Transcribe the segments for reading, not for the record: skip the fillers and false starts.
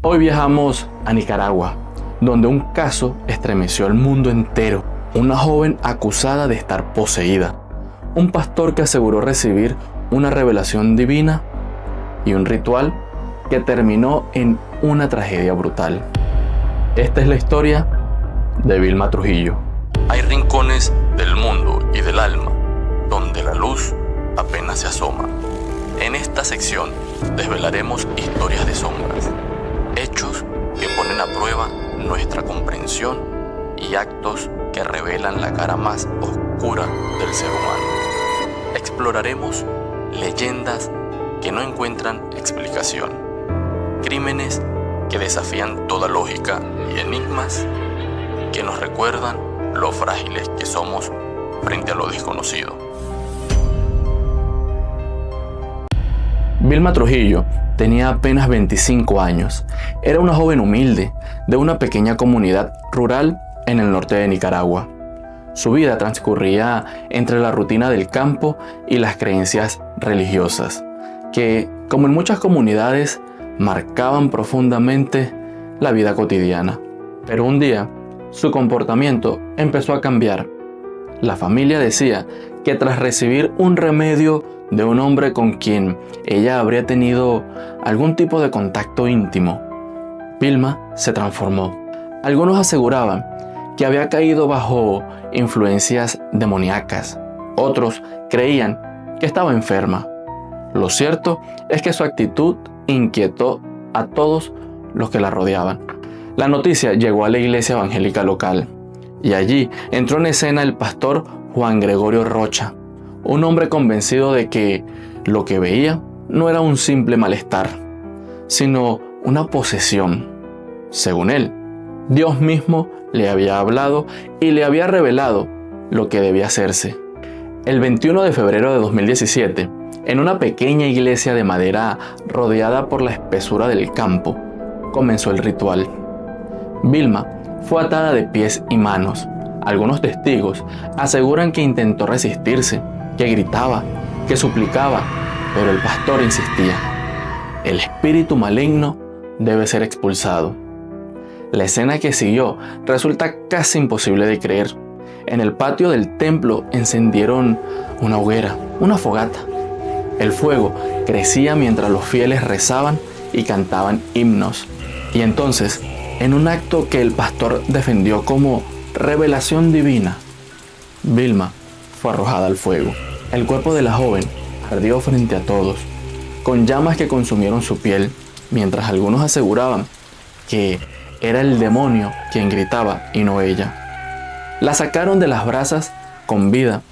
Hoy viajamos a Nicaragua, donde un caso estremeció al mundo entero. Una joven acusada de estar poseída, un pastor que aseguró recibir una revelación divina y un ritual que terminó en una tragedia brutal. Esta es la historia de Vilma Trujillo. Hay rincones del mundo y del alma donde la luz apenas se asoma. En esta sección desvelaremos historias de sombras, hechos que ponen a prueba nuestra comprensión y actos que revelan la cara más oscura del ser humano. Exploraremos leyendas que no encuentran explicación, crímenes que desafían toda lógica y enigmas que nos recuerdan lo frágiles que somos frente a lo desconocido. Vilma Trujillo tenía apenas 25 años. Era una joven humilde de una pequeña comunidad rural en el norte de Nicaragua. Su vida transcurría entre la rutina del campo y las creencias religiosas, que, como en muchas comunidades, marcaban profundamente la vida cotidiana. Pero un día, su comportamiento empezó a cambiar. La familia decía que tras recibir un remedio de un hombre con quien ella habría tenido algún tipo de contacto íntimo, Vilma se transformó. Algunos aseguraban que había caído bajo influencias demoníacas. Otros creían que estaba enferma. Lo cierto es que su actitud inquietó a todos los que la rodeaban. La noticia llegó a la iglesia evangélica local y allí entró en escena el pastor Juan Gregorio Rocha, un hombre convencido de que lo que veía no era un simple malestar, sino una posesión. Según él, Dios mismo le había hablado y le había revelado lo que debía hacerse. El 21 de febrero de 2017, en una pequeña iglesia de madera rodeada por la espesura del campo, comenzó el ritual. Vilma fue atada de pies y manos. Algunos testigos aseguran que intentó resistirse, que gritaba, que suplicaba, pero el pastor insistía. El espíritu maligno debe ser expulsado. La escena que siguió resulta casi imposible de creer. En el patio del templo encendieron una hoguera, una fogata. El fuego crecía mientras los fieles rezaban y cantaban himnos. Y entonces, en un acto que el pastor defendió como revelación divina, Vilma fue arrojada al fuego. El cuerpo de la joven ardió frente a todos, con llamas que consumieron su piel, mientras algunos aseguraban que era el demonio quien gritaba y no ella. La sacaron de las brasas con vida,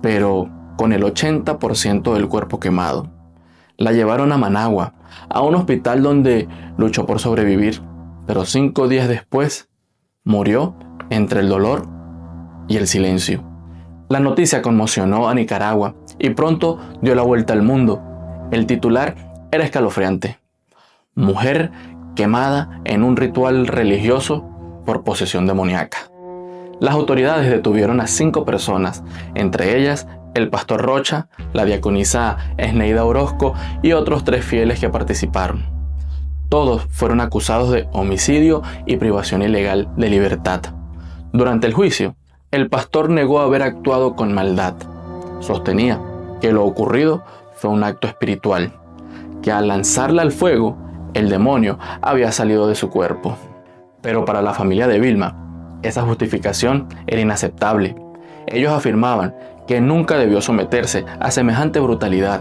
pero con el 80% del cuerpo quemado. La llevaron a Managua, a un hospital donde luchó por sobrevivir, pero 5 días después murió entre el dolor y el silencio. La noticia conmocionó a Nicaragua y pronto dio la vuelta al mundo. El titular era escalofriante: mujer quemada en un ritual religioso por posesión demoníaca. Las autoridades detuvieron a 5 personas, entre ellas el pastor Rocha, la diaconisa Esneida Orozco y otros 3 fieles que participaron. Todos fueron acusados de homicidio y privación ilegal de libertad. Durante el juicio, el pastor negó haber actuado con maldad. Sostenía que lo ocurrido fue un acto espiritual, que al lanzarla al fuego, el demonio había salido de su cuerpo. Pero para la familia de Vilma, esa justificación era inaceptable. Ellos afirmaban que nunca debió someterse a semejante brutalidad,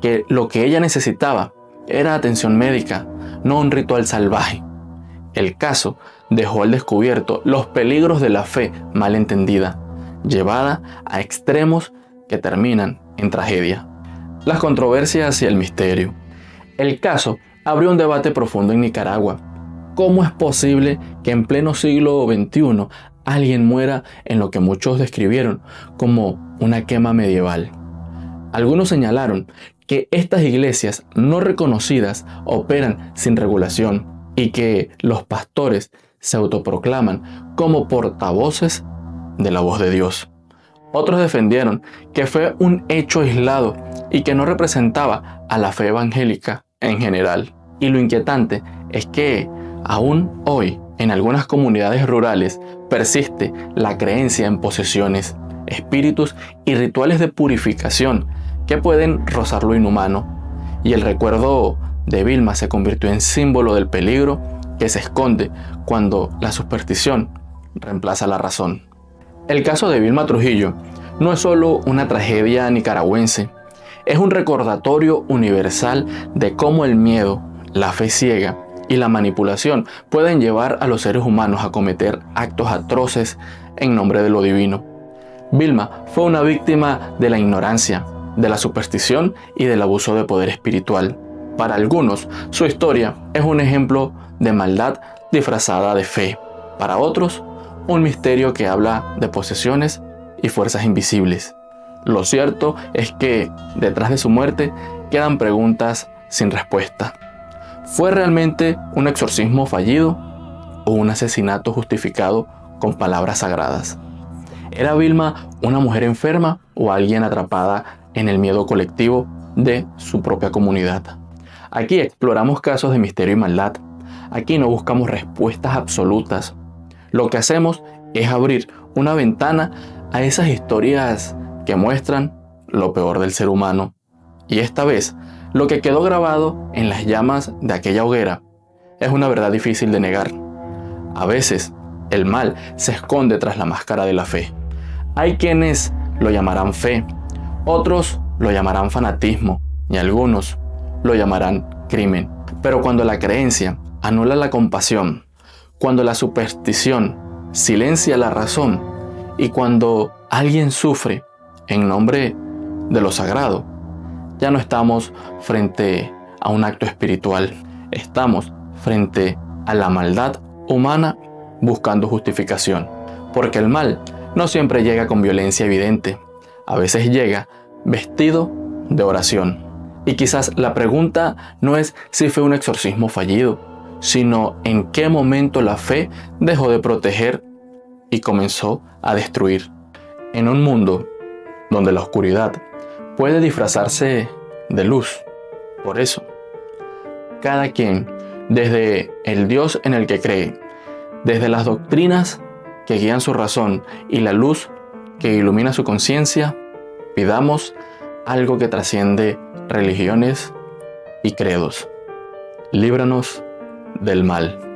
que lo que ella necesitaba era atención médica, no un ritual salvaje. El caso dejó al descubierto los peligros de la fe mal entendida, llevada a extremos que terminan en tragedia. Las controversias y el misterio. El caso abrió un debate profundo en Nicaragua. ¿Cómo es posible que en pleno siglo XXI alguien muera en lo que muchos describieron como una quema medieval? Algunos señalaron que estas iglesias no reconocidas operan sin regulación y que los pastores se autoproclaman como portavoces de la voz de Dios. Otros defendieron que fue un hecho aislado y que no representaba a la fe evangélica en general. Y lo inquietante es que aún hoy en algunas comunidades rurales persiste la creencia en posesiones, espíritus y rituales de purificación que pueden rozar lo inhumano. Y el recuerdo de Vilma se convirtió en símbolo del peligro que se esconde cuando la superstición reemplaza la razón. El caso de Vilma Trujillo no es solo una tragedia nicaragüense, es un recordatorio universal de cómo el miedo, la fe ciega y la manipulación pueden llevar a los seres humanos a cometer actos atroces en nombre de lo divino. Vilma fue una víctima de la ignorancia, de la superstición y del abuso de poder espiritual. Para algunos, su historia es un ejemplo de maldad disfrazada de fe. Para otros, un misterio que habla de posesiones y fuerzas invisibles. Lo cierto es que, detrás de su muerte, quedan preguntas sin respuesta. ¿Fue realmente un exorcismo fallido o un asesinato justificado con palabras sagradas? ¿Era Vilma una mujer enferma o alguien atrapada en el miedo colectivo de su propia comunidad? Aquí exploramos casos de misterio y maldad. Aquí no buscamos respuestas absolutas. Lo que hacemos es abrir una ventana a esas historias que muestran lo peor del ser humano. Y esta vez, lo que quedó grabado en las llamas de aquella hoguera es una verdad difícil de negar. A veces, el mal se esconde tras la máscara de la fe. Hay quienes lo llamarán fe, otros lo llamarán fanatismo y algunos lo llamarán crimen. Pero cuando la creencia anula la compasión, cuando la superstición silencia la razón y cuando alguien sufre en nombre de lo sagrado, ya no estamos frente a un acto espiritual, estamos frente a la maldad humana buscando justificación. Porque el mal no siempre llega con violencia evidente, a veces llega vestido de oración. Y quizás la pregunta no es si fue un exorcismo fallido, sino en qué momento la fe dejó de proteger y comenzó a destruir. En un mundo donde la oscuridad puede disfrazarse de luz. Por eso, cada quien, desde el Dios en el que cree, desde las doctrinas que guían su razón y la luz que ilumina su conciencia, pidamos algo que trasciende religiones y credos. Líbranos del mal.